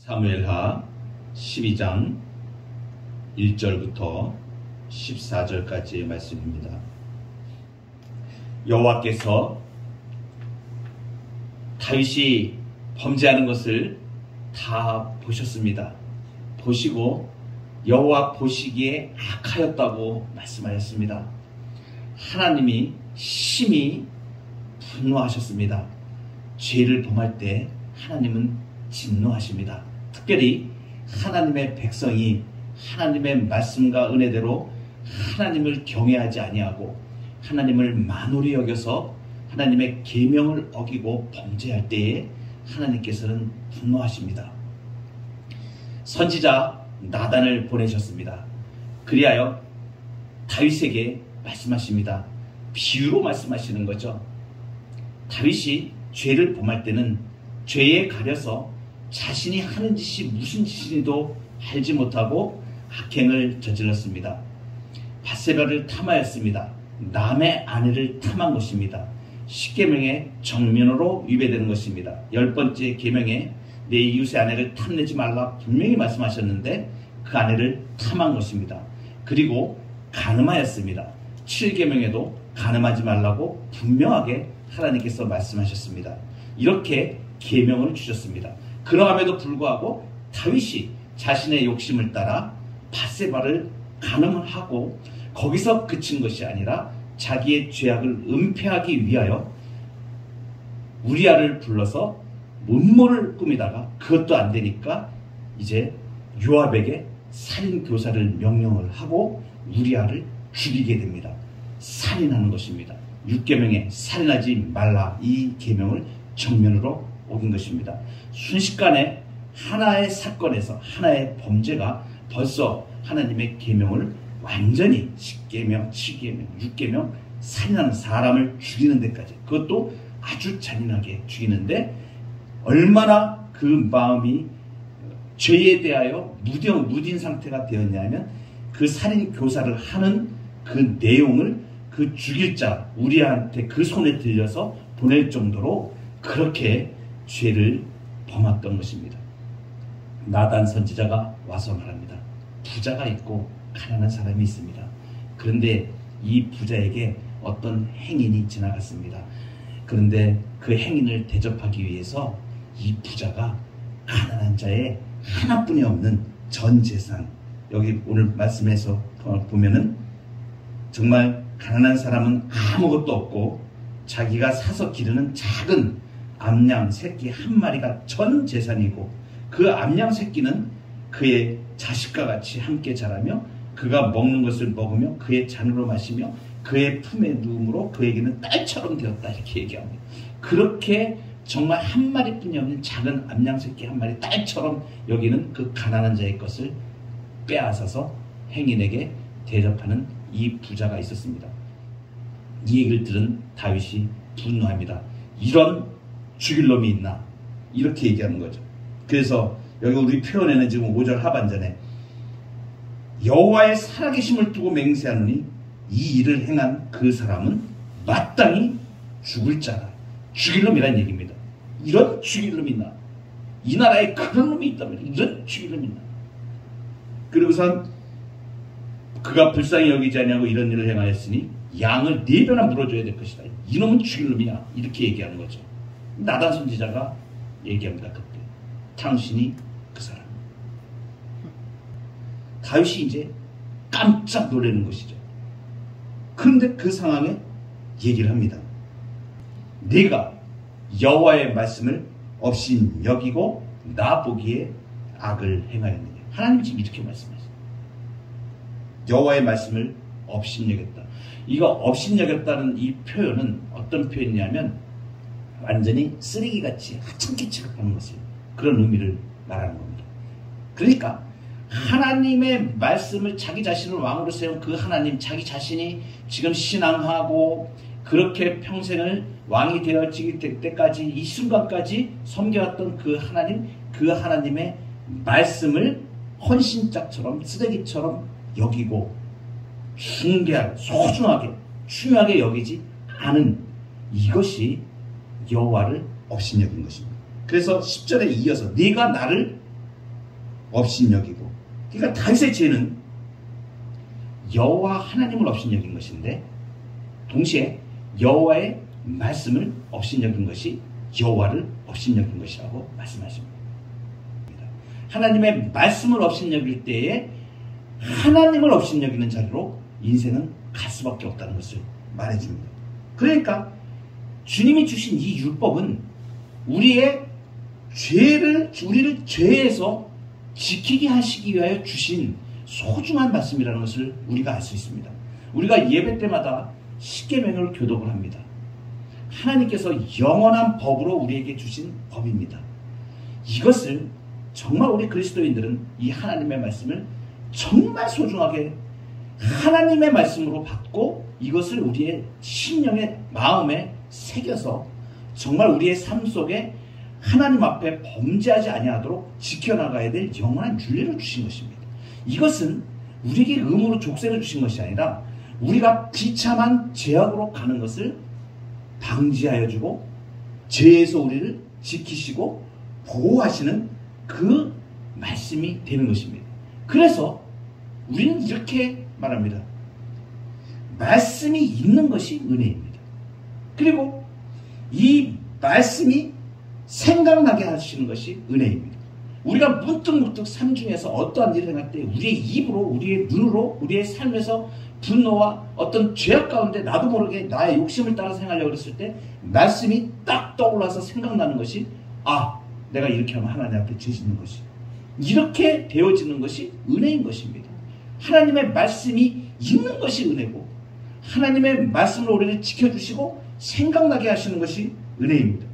사무엘하 12장 1절부터 14절까지의 말씀입니다. 여호와께서 다윗이 범죄하는 것을 다 보셨습니다. 보시고 여호와 보시기에 악하였다고 말씀하셨습니다. 하나님이 심히 분노하셨습니다. 죄를 범할 때 하나님은 진노하십니다. 특별히 하나님의 백성이 하나님의 말씀과 은혜대로 하나님을 경외하지 아니하고 하나님을 만홀히 여겨서 하나님의 계명을 어기고 범죄할 때에 하나님께서는 분노하십니다. 선지자 나단을 보내셨습니다. 그리하여 다윗에게 말씀하십니다. 비유로 말씀하시는 거죠. 다윗이 죄를 범할 때는 죄에 가려서 자신이 하는 짓이 무슨 짓인지도 알지 못하고 악행을 저질렀습니다. 밧세바를 탐하였습니다. 남의 아내를 탐한 것입니다. 10계명의 정면으로 위배되는 것입니다. 10번째 계명에 내 이웃의 아내를 탐내지 말라 분명히 말씀하셨는데 그 아내를 탐한 것입니다. 그리고 간음하였습니다. 7계명에도 간음하지 말라고 분명하게 하나님께서 말씀하셨습니다. 이렇게 계명을 주셨습니다. 그러함에도 불구하고 다윗이 자신의 욕심을 따라 밧세바를 간음을 하고 거기서 그친 것이 아니라 자기의 죄악을 은폐하기 위하여 우리아를 불러서 음모를 꾸미다가 그것도 안 되니까 이제 요압에게 살인교사를 명령을 하고 우리아를 죽이게 됩니다. 살인하는 것입니다. 6계명에 살인하지 말라 이 계명을 정면으로 어긴 것입니다. 순식간에 하나의 사건에서 하나의 범죄가 벌써 하나님의 계명을 완전히 10계명, 7계명, 6계명 살인하는 사람을 죽이는 데까지 그것도 아주 잔인하게 죽이는데 얼마나 그 마음이 죄에 대하여 무딘 상태가 되었냐면 그 살인 교사를 하는 그 내용을 그 죽일 자 우리한테 그 손에 들려서 보낼 정도로 그렇게 죄를 범했던 것입니다. 나단 선지자가 와서 말합니다. 부자가 있고 가난한 사람이 있습니다. 그런데 이 부자에게 어떤 행인이 지나갔습니다. 그런데 그 행인을 대접하기 위해서 이 부자가 가난한 자의 하나뿐이 없는 전 재산, 여기 오늘 말씀에서 보면은 정말 가난한 사람은 아무것도 없고 자기가 사서 기르는 작은 암양 새끼 한 마리가 전 재산이고 그 암양 새끼는 그의 자식과 같이 함께 자라며 그가 먹는 것을 먹으며 그의 잔으로 마시며 그의 품에 누움으로 그에게는 딸처럼 되었다 이렇게 얘기합니다. 그렇게 정말 한 마리뿐이 없는 작은 암양 새끼 한 마리 딸처럼 여기는 그 가난한 자의 것을 빼앗아서 행인에게 대접하는 이 부자가 있었습니다. 이 얘기를 들은 다윗이 분노합니다. 이런 죽일 놈이 있나 이렇게 얘기하는 거죠. 그래서 여기 우리 표현에는 지금 5절 하반전에 여호와의 살아계심을 두고 맹세하노니 이 일을 행한 그 사람은 마땅히 죽을 자라. 죽일 놈이란 얘기입니다. 이런 죽일 놈이 있나? 이 나라에 그런 놈이 있다면 이런 죽일 놈이 있나? 그리고선 그가 불쌍히 여기지 아니하고 이런 일을 행하였으니 양을 4배나 물어줘야 될 것이다. 이놈은 죽일 놈이야. 이렇게 얘기하는 거죠. 나단 선지자가 얘기합니다. 그때 당신이 그 사람. 다윗이 이제 깜짝 놀라는 것이죠. 그런데 그 상황에 얘기를 합니다. 내가 여호와의 말씀을 업신 여기고 나 보기에 악을 행하였느냐. 하나님 지금 이렇게 말씀하세요. 여호와의 말씀을 업신 여겼다. 이거 업신 여겼다는 이 표현은 어떤 표현이냐면 완전히 쓰레기같이 하찮게 취급하는 것을 그런 의미를 말하는 겁니다. 그러니까 하나님의 말씀을 자기 자신을 왕으로 세운 그 하나님, 자기 자신이 지금 신앙하고 그렇게 평생을 왕이 되어지기 때까지 이 순간까지 섬겨왔던 그 하나님의 말씀을 헌신짝처럼 쓰레기처럼 여기고 중대하게 소중하게 중요하게 여기지 않은 이것이 여호와를 업신여긴 것입니다. 그래서 10절에 이어서 네가 나를 업신여기고, 그러니까 다윗의 죄는 여호와 하나님을 업신여긴 것인데 동시에 여호와의 말씀을 업신여긴 것이 여호와를 업신여긴 것이라고 말씀하십니다. 하나님의 말씀을 업신여길 때에 하나님을 업신여기는 자리로 인생은 갈 수밖에 없다는 것을 말해줍니다. 그러니까 주님이 주신 이 율법은 우리의 우리를 죄에서 지키게 하시기 위하여 주신 소중한 말씀이라는 것을 우리가 알 수 있습니다. 우리가 예배 때마다 십계명을 교독을 합니다. 하나님께서 영원한 법으로 우리에게 주신 법입니다. 이것을 정말 우리 그리스도인들은 이 하나님의 말씀을 정말 소중하게 하나님의 말씀으로 받고 이것을 우리의 심령의 마음에 새겨서 정말 우리의 삶 속에 하나님 앞에 범죄하지 아니하도록 지켜나가야 될 영원한 윤례를 주신 것입니다. 이것은 우리에게 의무로 족쇄를 주신 것이 아니라 우리가 비참한 죄악으로 가는 것을 방지하여 주고 죄에서 우리를 지키시고 보호하시는 그 말씀이 되는 것입니다. 그래서 우리는 이렇게 말합니다. 말씀이 있는 것이 은혜입니다. 그리고 이 말씀이 생각나게 하시는 것이 은혜입니다. 우리가 문득문득 삶 중에서 어떠한 일을 행할 때 우리의 입으로, 우리의 눈으로, 우리의 삶에서 분노와 어떤 죄악 가운데 나도 모르게 나의 욕심을 따라서 행하려고 했을 때 말씀이 딱 떠올라서 생각나는 것이 내가 이렇게 하면 하나님 앞에 죄 짓는 것이 이렇게 되어지는 것이 은혜인 것입니다. 하나님의 말씀이 있는 것이 은혜고 하나님의 말씀으로 우리를 지켜주시고 생각나게 하시는 것이 은혜입니다.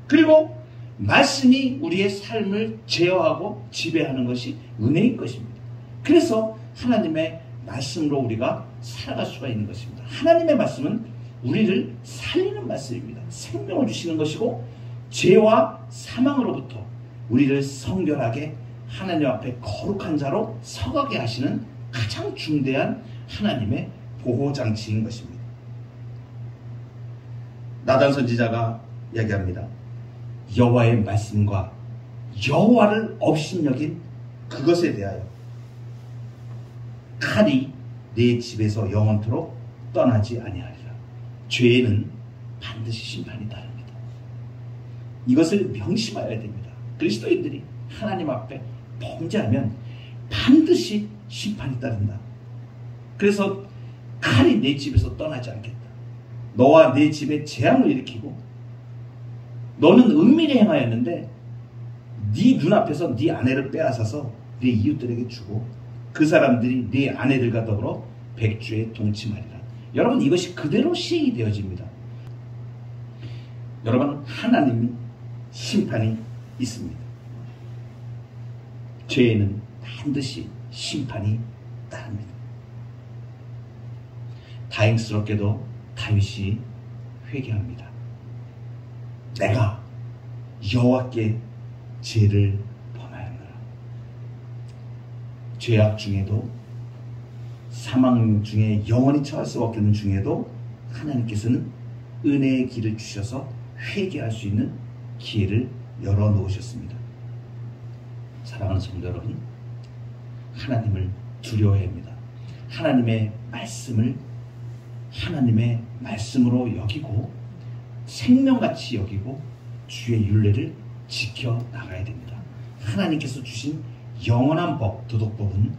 그리고 말씀이 우리의 삶을 제어하고 지배하는 것이 은혜인 것입니다. 그래서 하나님의 말씀으로 우리가 살아갈 수가 있는 것입니다. 하나님의 말씀은 우리를 살리는 말씀입니다. 생명을 주시는 것이고 죄와 사망으로부터 우리를 성결하게 하나님 앞에 거룩한 자로 서가게 하시는 가장 중대한 하나님의 보호장치인 것입니다. 나단 선지자가 이야기합니다. 여호와의 말씀과 여호와를 업신여긴 그것에 대하여 칼이 내 집에서 영원토록 떠나지 아니하리라. 죄에는 반드시 심판이 따릅니다. 이것을 명심하여야 됩니다. 그리스도인들이 하나님 앞에 범죄하면 반드시 심판이 따른다. 그래서 칼이 내 집에서 떠나지 않겠다. 너와 내 집에 재앙을 일으키고 너는 은밀히 행하였는데 네 눈앞에서 네 아내를 빼앗아서 네 이웃들에게 주고 그 사람들이 네 아내들과 더불어 백주에 동침하리라. 여러분 이것이 그대로 시행이 되어집니다. 여러분 하나님 심판이 있습니다. 죄에는 반드시 심판이 따릅니다. 다행스럽게도 다윗이 회개합니다. 내가 여호와께 죄를 범하였노라. 죄악 중에도 사망 중에 영원히 처할 수밖에 없는 중에도 하나님께서는 은혜의 길을 주셔서 회개할 수 있는 기회를 열어놓으셨습니다. 사랑하는 성도 여러분, 하나님을 두려워해야 합니다. 하나님의 말씀을 하나님의 말씀으로 여기고 생명같이 여기고 주의 율례를 지켜나가야 됩니다. 하나님께서 주신 영원한 법, 도덕법은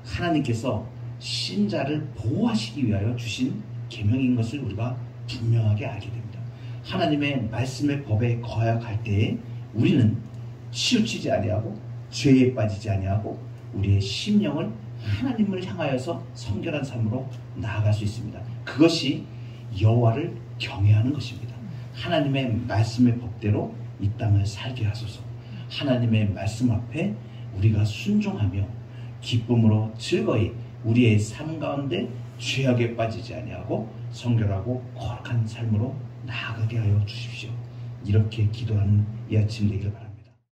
하나님께서 신자를 보호하시기 위하여 주신 계명인 것을 우리가 분명하게 알게 됩니다. 하나님의 말씀의 법에 거역할 때에 우리는 치우치지 아니하고 죄에 빠지지 아니하고 우리의 심령을 하나님을 향하여서 성결한 삶으로 나아갈 수 있습니다. 그것이 여호와를 경외하는 것입니다. 하나님의 말씀의 법대로 이 땅을 살게 하소서. 하나님의 말씀 앞에 우리가 순종하며 기쁨으로 즐거이 우리의 삶 가운데 죄악에 빠지지 아니하고 성결하고 거룩한 삶으로 나아가게 하여 주십시오. 이렇게 기도하는 이 아침 되기를 바랍니다.